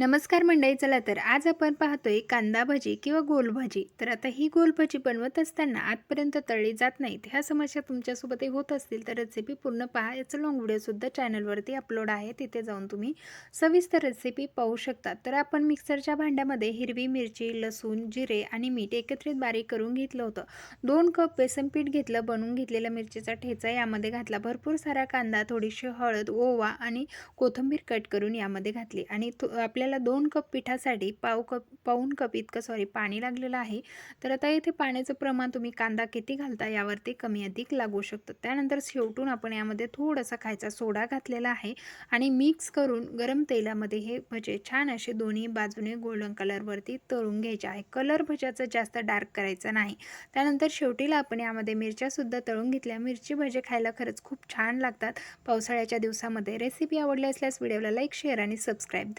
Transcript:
नमस्कार मंडळी. चला तर आज आपण पाहतोय कांदा भजी किंवा गोल भजी. तर आता ही गोल भजी बनवत असताना आतपर्यंत तळली जात नाहीत, ह्या समस्या तुमच्यासोबतही होत असतील तर रेसिपी पूर्ण पहा. याचं लॉंग व्हिडिओसुद्धा चॅनलवरती अपलोड आहे, तिथे जाऊन तुम्ही सविस्तर रेसिपी पाहू शकता. तर आपण मिक्सरच्या भांड्यामध्ये हिरवी मिरची, लसूण, जिरे आणि मीठ एकत्रित बारीक करून घेतलं होतं. 2 कप बेसन पीठ घेतलं, बनवून घेतलेला मिरचीचा ठेचा यामध्ये घातला, भरपूर सारा कांदा, थोडीशी हळद, ओवा आणि कोथिंबीर कट करून यामध्ये घातली आणि आपल्याला 2 कप पिठासाठी पाऊण कप इतकं पाणी लागलेलं आहे. तर आता इथे पाण्याचं प्रमाण तुम्ही कांदा किती घालता यावरती कमी अधिक लागू शकतं. त्यानंतर शेवटून आपण यामध्ये थोडासा खायचा सोडा घातलेला आहे आणि मिक्स करून गरम तेलामध्ये हे भजे छान असे दोन्ही बाजूने गोल्डन कलरवरती तळून घ्यायचे आहे. कलर भज्याचा जास्त डार्क करायचा नाही. त्यानंतर शेवटीला आपण यामध्ये मिरच्यासुद्धा तळून घेतल्या. मिरची भजे खायला खरंच खूप छान लागतात पावसाळ्याच्या दिवसामध्ये. रेसिपी आवडली असल्यास व्हिडिओला लाईक, शेअर आणि सबस्क्राईब.